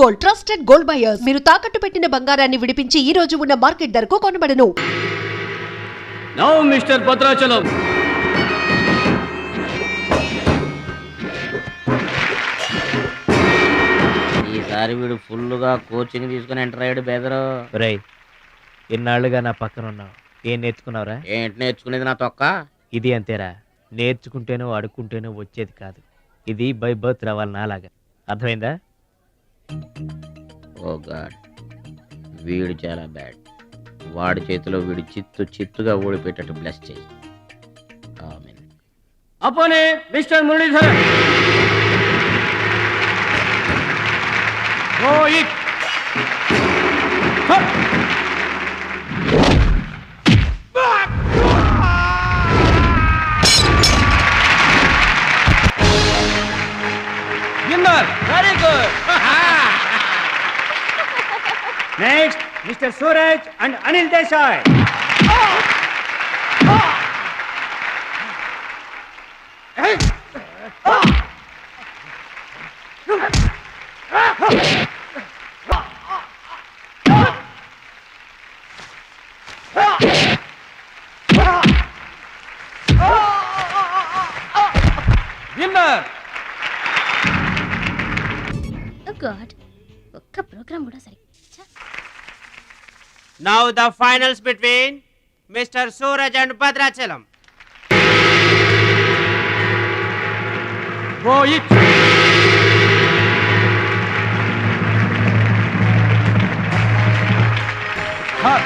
Gold, trusted gold buyers. మీరు తాకట్టు పెట్టిన బంగారాన్ని విడిపించి ఈ రోజు ఉన్న మార్కెట్ ధరకు కొనబడను. నౌ మిస్టర్ భద్రాచలం, ఈసారి వీడు ఫుల్గా కోచింగ్ తీసుకుని ఎంటర్ అయ్యాడు బెదరు. రై, ఎన్నాళ్ళుగా నా పక్కన ఉన్నావు, ఏం నేర్చుకున్నావురా? ఏంటి నేర్చుకునేది నా తొక్క? ఇది అంతేరా, నేర్చుకుంటేనో అడుక్కుంటేనో వచ్చేది కాదు. ఇది బై బర్త్ రావాలి నాలాగా. అర్థమైందా? ఓ గాడ్, వీడు చాలా బ్యాడ్. వాడి చేతిలో వీడు చిత్తుగా ఓడిపెట్టట్టు బ్లెస్ చేయి. ఆమేన్. అపోనే mister Muralidharan. Go it. Winner. Very good. Next, Mr. Suraj and Anil Desai. Winner. Oh God, ఒక్క ప్రోగ్రామ్ కూడా సరిగ్గా. Now the finals between Mr. Suraj and Bhadrachalam. Go it. Cut.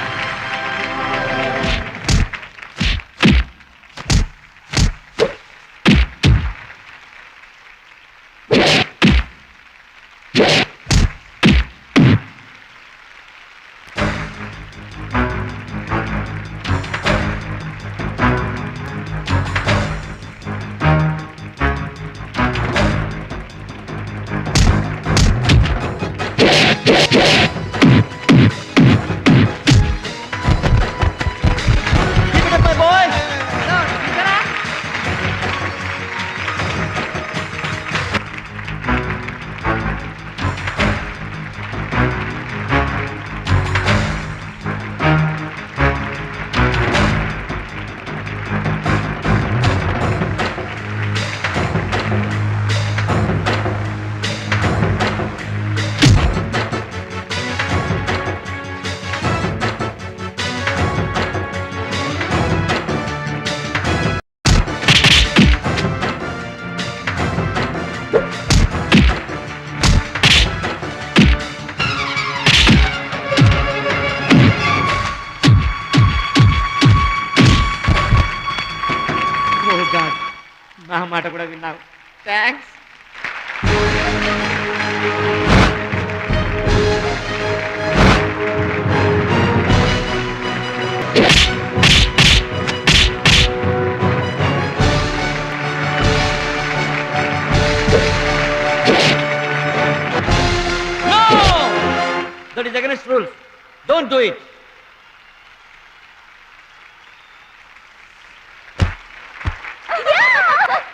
నా మాట కూడా విన్నావు. Thanks. No! That is against rules. Don't do it.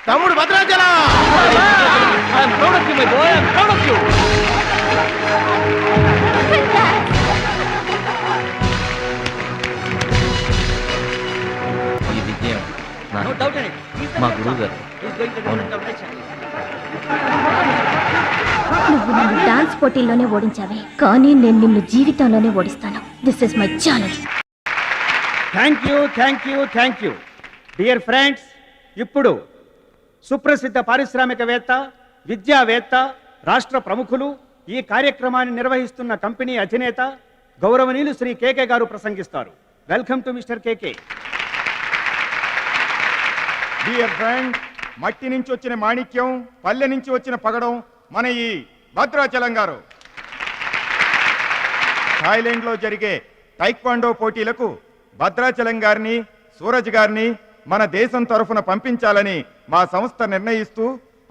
తమ్ముడు Bhadrachalam. I am proud of you, my boy. I am proud of you. ఈ విజయం No doubt in it. He's the మా next గురువు one. గారు. He's going to win the competition. నువ్వు నన్ను dance పోటీల్లోనే ఓడించావే, కానీ నేను నిన్ను జీవితంలోనే ఓడిస్తాను. This is my challenge. Thank you dear friends. ఇప్పుడు సుప్రసిద్ధ పారిశ్రామికవేత్త, విద్యావేత్త, రాష్ట్ర ప్రముఖులు, ఈ కార్యక్రమాన్ని నిర్వహిస్తున్న కంపెనీ అధినేత గౌరవనీయులు శ్రీ కేకే గారు ప్రసంగిస్తారు. Welcome to mister KK. Dear friend, మట్టి నుంచి వచ్చిన మాణిక్యం, పల్లె నుంచి వచ్చిన పగడం మన ఈ భద్రాచలం గారు. థాయిలాండ్లో జరిగే టైక్వాండో పోటీలకు భద్రాచలం గారిని, సూరజ్ గారిని మన దేశం తరఫున పంపించాలని మా సంస్థ నిర్ణయిస్తూ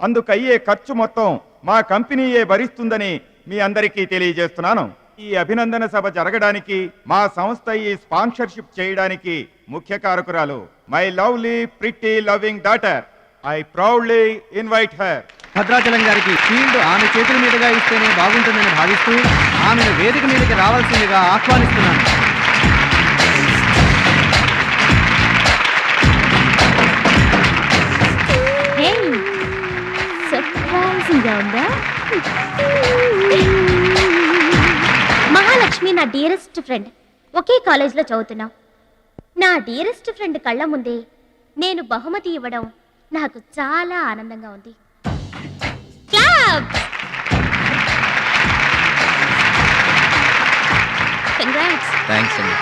అందుకయ్యే ఖర్చు మొత్తం మా కంపెనీయే భరిస్తుందని మీ అందరికీ తెలియజేస్తున్నాను. ఈ అభినందన సభ జరగడానికి మా సంస్థ ఈ స్పాన్సర్షిప్ చేయడానికి ముఖ్య కారకురాలు my lovely pretty loving daughter. I proudly invite her. Bhadrachalam గారికి ఫీల్డ్ ఆమె చేతుల మీదుగా ఇస్తేనే బాగుంటుందని భావిస్తూ ఆమెను వేదిక మీదకి రావాల్సిందిగా ఆహ్వానిస్తున్నాను. సర్ప్రైజింగ్గా ఉందా? మహాలక్ష్మి నా డియరెస్ట్ ఫ్రెండ్. ఒకే కాలేజ్లో చదువుతున్నాం. నా డియరెస్ట్ ఫ్రెండ్ కళ్ళ ముందే నేను బహుమతి ఇవ్వడం నాకు చాలా ఆనందంగా ఉంది. Congrats. థ్యాంక్స్ అండి.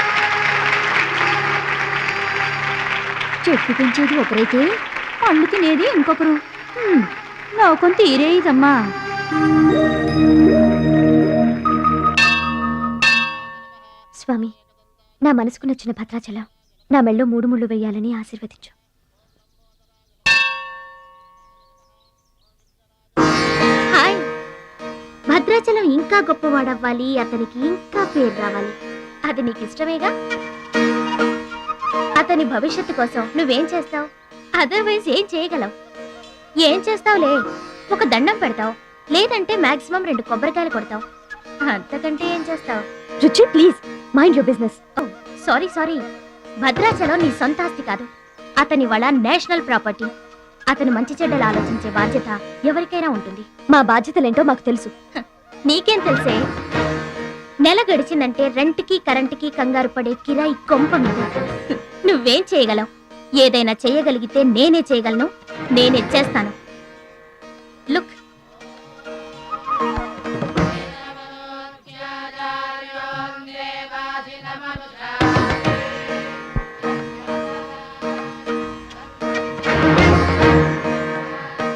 చెట్టు పెంచేది ఒకరైతే పండు తినేది ఇంకొకరు. నౌకం తీరేదమ్మా. స్వామి, నా మనసుకు నచ్చిన భద్రాచలం నా మెళ్ళో 3 ముళ్ళు వేయాలని ఆశీర్వదించు. హాయ్. భద్రాచలం ఇంకా గొప్పవాడవ్వాలి, అతనికి ఇంకా పేరు రావాలి. అది నీకు ఇష్టమేగా? అతని భవిష్యత్తు కోసం నువ్వేం చేస్తావు? అదర్వైజ్ ఏం చేయగలవు? ఏం చేస్తావులే, ఒక దండం పెడతావు, లేదంటే మాక్సిమం 2 కొబ్బరికాయలు కొడతావు. అంతకంటే ఏం చేస్తావు? రుచి, please mind your business. Sorry, Bhadrachalam నీ సొంత ఆస్తి కాదు, అతని వాళ్ళ నేషనల్ ప్రాపర్టీ. అతను మంచి చెడ్డలు ఆలోచించే బాధ్యత ఎవరికైనా ఉంటుంది. మా బాధ్యతలేంటో మాకు తెలుసు. నీకేం తెలుసే? నెల గడిచిందంటే రెంట్కి కరెంటుకి కంగారు పడే కిరాయి కొంప మీద. నువ్వేం చేయగలవు? ఏదైనా చేయగలిగితే నేనే చేయగలను, నేనే చేస్తాను. లుక్,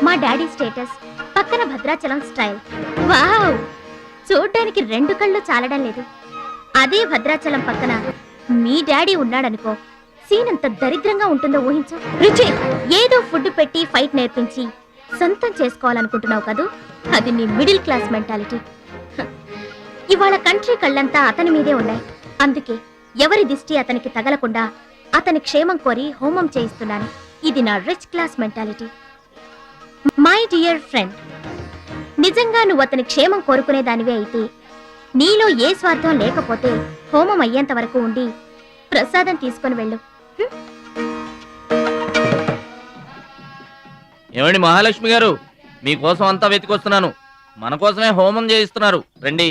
మా డాడీ స్టేటస్ పక్కన భద్రాచలం స్టైల్. వావ్, చూడ్డానికి 2 కళ్ళు చాలడం లేదు. అదే భద్రాచలం పక్కన మీ డాడీ ఉన్నాడనుకో, సీన్ అంత దరిద్రంగా ఉంటుందో ఊహించు. రుచి, ఏదో ఫుడ్ పెట్టి ఫైట్ నేర్పించి సొంతం చేసుకోవాలనుకుంటున్నావు కదూ, అది నీ మిడిల్ క్లాస్ మెంటాలిటీ. ఇవాళ కంట్రీ కళ్ళంతా అతని మీదే ఉన్నాయి. అందుకే ఎవరి దిష్టి అతనికి తగలకుండా అతని క్షేమం కోరి హోమం చేయిస్తున్నాను. ఇది నా rich class mentality. My dear friend, నిజంగా నువ్వు అతని క్షేమం కోరుకునే దానివే అయితే, నీలో ఏ స్వార్థం లేకపోతే హోమం అయ్యేంత వరకు ఉండి ప్రసాదం తీసుకొని వెళ్ళు. ఏమండి మహాలక్ష్మి గారు, మీకోసం అంతా వెతికొస్తున్నాను. మన కోసమే హోమం చేయిస్తున్నారు, రండి.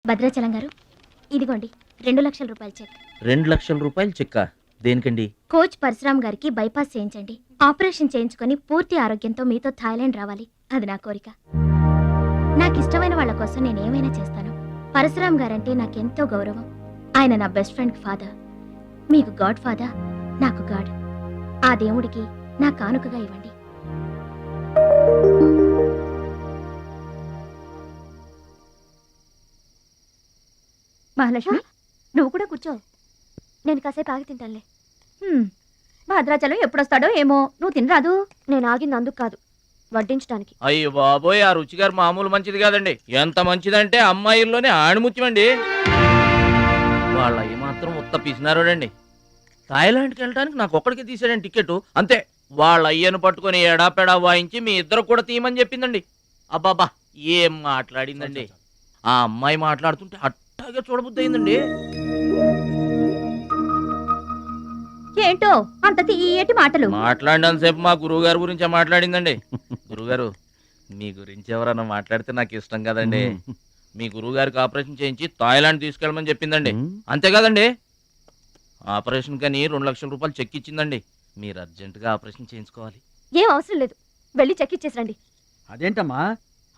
భద్రాచలం గారు, ఇదిగోండి 2 లక్షల రూపాయల చెక్. 2 లక్షల రూపాయలు చెక్క? దేనికండి? కోచ్ పరశురామ్ గారికి బైపాస్ చేయించండి. ఆపరేషన్ చేయించుకొని పూర్తి ఆరోగ్యంతో మీతో థాయిలాండ్ రావాలి. అది నా కోరిక. నాకు ఇష్టమైన వాళ్ళ కోసం నేను ఏమైనా చేస్తాను. పరశురామ్ గారంటే నాకెంతో గౌరవం. ఆయన నా బెస్ట్ ఫ్రెండ్ ఫాదర్. మీకు గాడ్ ఫాదర్, నాకు గాడ్. ఆ దేవుడికి నా కానుకగా ఇవ్వండి. మహాలక్ష్మి, నువ్వు కూడా కూర్చో. నేను కాసేపు ఆగి తింటానులే. భద్రాచలం ఎప్పుడొస్తాడో ఏమో, నువ్వు తినరాదు. నేను ఆగింది అందుకు కాదు, వడ్డించడానికి. అయ్యో బాబోయ్, ఆ రుచి గారు మామూలు మంచిది కాదండి. ఎంత మంచిదంటే అమ్మాయిల్లోనే ఆణిముత్యమండి. వాళ్ళ ఏమాత్రం ఉత్త పిసినారోడండి. థాయిలాండ్కి వెళ్ళడానికి నాకు ఒక్కడికి తీసాడండి టికెట్, అంతే. వాళ్ళ అయ్యను పట్టుకొని ఎడాపెడా వాయించి మీ ఇద్దరు కూడా తీయమని చెప్పిందండి. అబ్బాబా, ఏం మాట్లాడిందండి. ఆ అమ్మాయి మాట్లాడుతుంటే అట్టాగే చూడబుద్ధి అయిందండి. ఏంటో అంత తీయటి మాటలు మాట్లాడినంతసేపు మా గురువు గారి గురించే మాట్లాడిందండి. గురుగారు, మీ గురించి ఎవరన్నా మాట్లాడితే నాకు ఇష్టం కదండి. మీ గురువు గారికి ఆపరేషన్ చేయించి థాయిలాండ్ తీసుకెళ్ళమని చెప్పిందండి. అంతే కదండి? ఆపరేషన్ కని 2 లక్షల రూపాయలు చెక్ ఇచ్చిందండి. మీరు అర్జెంటుగా ఆపరేషన్ చేయించుకోవాలి. ఏం అవసరం లేదు, వెళ్ళి చెక్ ఇచ్చేసరండి. అదేంటమ్మా,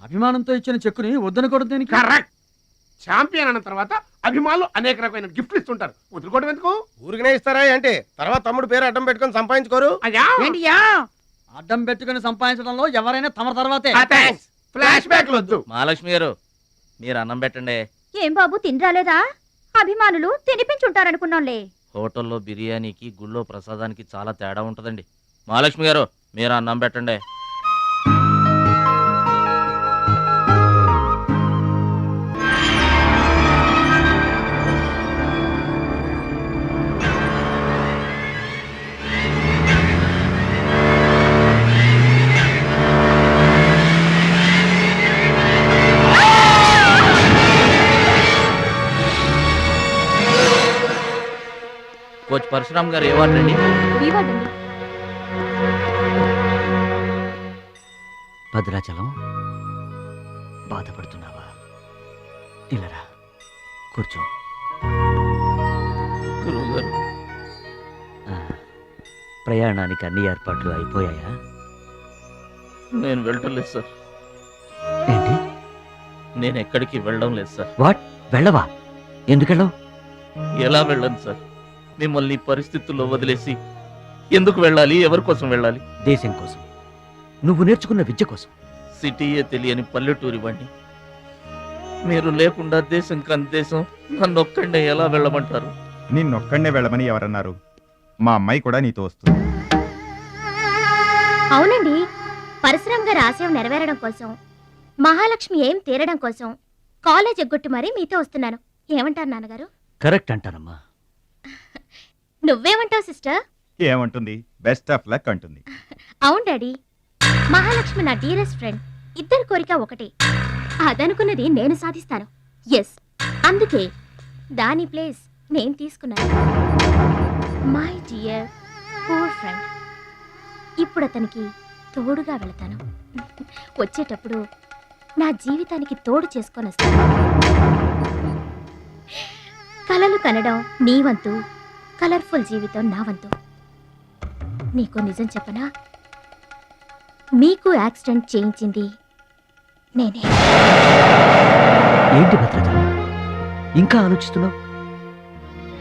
అభిమానంతో ఇచ్చిన చెక్కుని వద్దనకూడదు. కరెక్ట్. ఛాంపియన్ అన్న తర్వాత అభిమానులు అనేక రకమైన గిఫ్ట్లు ఇస్తుంటారు. వదులుకోవడం ఎందుకు? ఊరికనే ఇస్తారా అంటే తర్వాత తమ్ముడు పేరు అడ్డం పెట్టుకొని సంపాదించుకోరు. అయ్యా, అడ్డం పెట్టుకుని సంపాదించడంలో ఎవరైనా తమ తర్వాతే. ఫ్లాష్ బ్యాక్ వద్దు. మహాలక్ష్మి గారు మీరు అన్నం పెట్టండి. ఏం బాబు తినరాలేదా? అభిమానులు తినిపించుంటారనుకున్నాంలే. హోటల్లో బిర్యానీకి గుళ్ళో ప్రసాదానికి చాలా తేడా ఉంటుందండి. మహాలక్ష్మి గారు మీరు అన్నం పెట్టండి. కోచ్ పరశురామ్ గారు ఏ వార్డు అండి? భద్రాచలం బాధపడుతున్నావా? ఇలారా కూర్చో. గురువుగారు ప్రయాణానికి అన్ని ఏర్పాట్లు అయిపోయాయా? నేను వెళ్ళటం లేదు సార్. ఏంటి? నేను ఎక్కడికి వెళ్ళడం లేదు సార్. వాట్? వెళ్ళవా? ఎందుకెళ్ళవు? ఎలా వెళ్ళను సార్? మిమ్మల్ని ఈ పరిస్థితుల్లో వదిలేసి ఎందుకు వెళ్ళాలి? ఎవరి కోసం వెళ్ళాలి? దేశం కోసం, నువ్వు నేర్చుకున్న విద్య కోసం. సిటీయే తెలియని పల్లెటూరి వాణ్ణి. మీరు లేకుండా దేశం కాని దేశం నన్ను ఒక్కడే ఎలా వెళ్ళమంటారు? నిన్నొక్కడే వెళ్ళమని ఎవరన్నారు? మా అమ్మాయి కూడా నీతో వస్తుంది. అవునండి, పరశురామ్ గారి ఆశయం నెరవేరడం కోసం, మహాలక్ష్మి ఏం తీరడం కోసం కాలేజ్ ఎగ్గొట్టి మరీ మీతో వస్తున్నాను. ఏమంటారు నాన్నగారు? కరెక్ట్ అంటానమ్మా. నువ్వేమంటావు సిస్టర్? ఏమంటుంది? బెస్ట్ ఆఫ్ లక్ అంటుంది. అవును డాడీ, మహాలక్ష్మి నా డియరెస్ట్ ఫ్రెండ్. ఇద్దరి కోరిక ఒకటే, అదనుకున్నది నేను సాధిస్తాను. ఎస్, అందుకే దాని ప్లేస్ నేను తీసుకున్నాను. My dear poor friend. ఇప్పుడు అతనికి తోడుగా వెళతాను. వచ్చేటప్పుడు నా జీవితానికి తోడు చేసుకొని వస్తాను. కలలు కనడం నీ వంతు, కలర్ఫుల్ జీవితం నా వంతు. నీకు నిజం చెప్పనా? మీకు యాక్సిడెంట్ చేయించింది నేనే. ఏంటి భద్రాచలం ఇంకా ఆలోచిస్తున్నావు?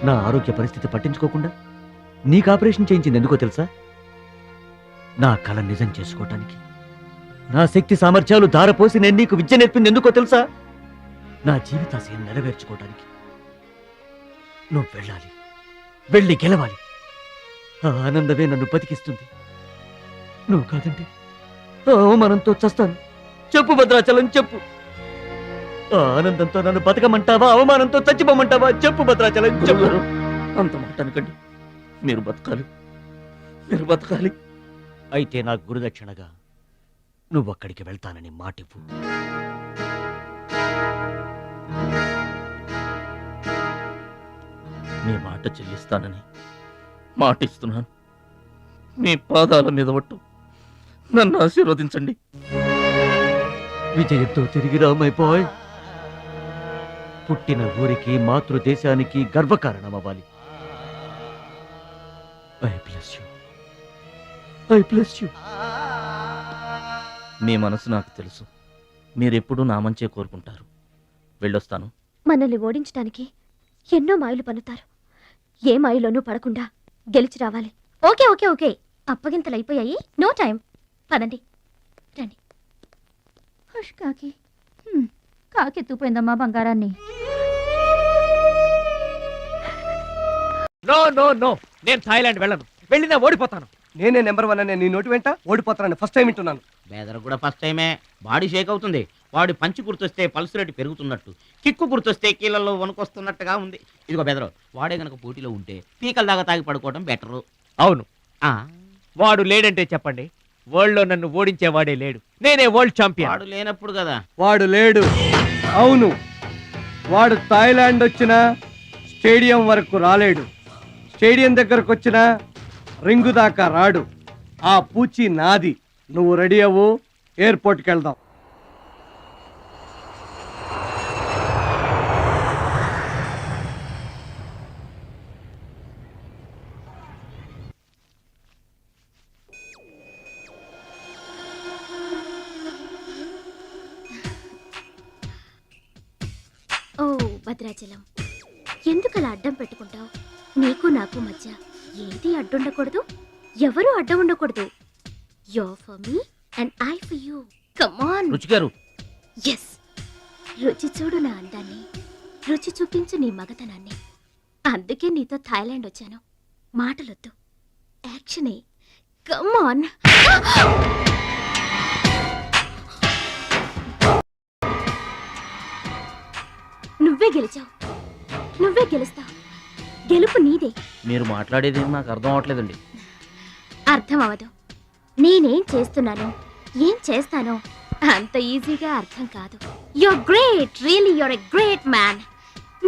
నా ఆరోగ్య పరిస్థితి పట్టించుకోకుండా నీకు ఆపరేషన్ చేయించింది ఎందుకో తెలుసా? నా కళ నిజం చేసుకోవటానికి. నా శక్తి సామర్థ్యాలు ధారపోసి నేను నీకు విద్య నేర్పింది ఎందుకో తెలుసా? నా జీవితాశయం నెరవేర్చుకోవటానికి. నువ్వు వెళ్ళాలి, వెళ్ళి గెలవాలి. ఆ ఆనందమే నన్ను బతికిస్తుంది. నువ్వు కాదంటే ఆ అవమానంతో చస్తాను. చెప్పు భద్రాచలం, చెప్పు. ఆ ఆనందంతో నన్ను బతకమంటావా, అవమానంతో చచ్చిపోమంటావా? చెప్పు భద్రాచలం, చెప్పు. అంత మాట అనకండి. మీరు బతకాలి, మీరు బతకాలి. అయితే నా గురుదక్షిణగా నువ్వు అక్కడికి వెళ్తానని మాటివ్వు. మీ మాట చెల్లిస్తానని మాటిస్తున్నాను. మీ పాదాల మీద ఒట్టు. నన్ను ఆశీర్వదించండి. విజయంతో తిరిగి రా మై బాయ్. పుట్టిన ఊరికి, మాతృదేశానికి గర్వకారణమవ్వాలి. I bless you, I bless you. మీ మనసు నాకు తెలుసు. మీరెప్పుడూ నా మంచే కోరుకుంటారు. వెళ్ళొస్తాను. మనల్ని ఓడించడానికి ఎన్నో మాయలు పన్నుతారు. ఏ మాయలోనూ పడకుండా గెలిచి రావాలి. ఓకే ఓకే ఓకే, అప్పగింతలు అయిపోయాయి. No time. పదండి, రండి. హుష్ కాకి. కాకెత్తుపోయిందమ్మా బంగారాన్ని. నో నో నో, నేను థాయిలాండ్ వెళ్ళను. వెళ్ళినా ఓడిపోతాను. నేనే నెంబర్ 1 అనే నీ నోటి వెంట ఓడిపోతానని ఫస్ట్ టైం వింటున్నాను. బేదర్ కూడా ఫస్ట్ టైమే. బాడీ షేక్ అవుతుంది. వాడి పంచి గుర్తొస్తే పల్స్ రేటు పెరుగుతున్నట్టు, కిక్కు గుర్తొస్తే కీళ్ళల్లో వణుకొస్తున్నట్టుగా ఉంది. ఇదిగో బెదరు, వాడే గనక పోటీలో ఉంటే పీకల దాకా తాగి పడుకోవడం బెటరు. అవును, వాడు లేడంటే చెప్పండి. వరల్డ్ లో నన్ను ఓడించేవాడే లేడు. నేనే వరల్డ్ ఛాంపియన్. వాడు లేనప్పుడు కదా. వాడు లేడు. అవును, వాడు థాయిలాండ్ వచ్చినా స్టేడియం వరకు రాలేడు. స్టేడియం దగ్గరకు వచ్చినా రింగు దాకా రాడు. ఆ పూచి నాది. నువ్వు రెడీ అవ్వు, ఎయిర్పోర్ట్కి వెళ్దాం. ఓ భద్రాచలం, ఎందుకలా అడ్డం పెట్టుకుంటావు? నీకు నాకు మధ్య ఏది అడ్డుండకూడదు, ఎవరు అడ్డం ఉండకూడదు. You for me and I for you. Come on. Ruchi గారు ఎస్, రుచి చూడు నా అందాన్ని, రుచి చూపించు నీ మగతనాన్ని. అందుకే నీతో థాయిలాండ్ వచ్చాను. మాటలొద్దు, యాక్షనే. కమాన్. నువ్వే గెలిచావు, నువ్వే గెలుస్తావు. గెలుపు నీదే. మీరు మాట్లాడేది నాకు అర్థం అవట్లేదండి. అర్థం అవదు. నేనేం చేస్తున్నానో, ఏం చేస్తానో అంత ఈజీగా అర్థం కాదు. You're great, really you're a great man.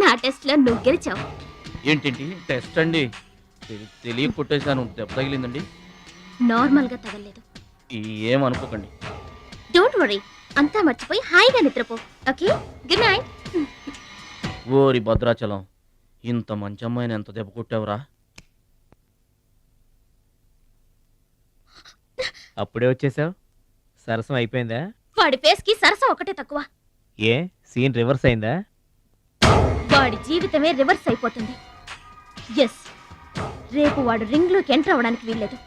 నా టెస్ట్ లో నువ్వు గెలిచావు. ఏంటండి టెస్ట్ అండి? తెలియ కొట్టేశాను, దెబ్బ తగిలిందండి. నార్మల్ గా తగలేదు. ఏమనుకోకండి. డోంట్ వరీ, అంతా మర్చిపోయి హాయిగా నిద్రపో. Okay, good night. ఓరి భద్రాచలం, ఇంత మంచి అమ్మాయిని ఎంత దెబ్బ కొట్టావురా? అప్పుడే వచ్చేసావు? సరసం అయిపోయిందా? వాడి ఫేస్ కి సరసం ఒకటే తక్కువ. ఏ సీన్ రివర్స్ అయిందా? వాడి జీవితమే రివర్స్ అయిపోతుంది. ఎస్, రేపు వాడు రింగ్ లోకి ఎంటర్ అవ్వడానికి వీల్లేదు.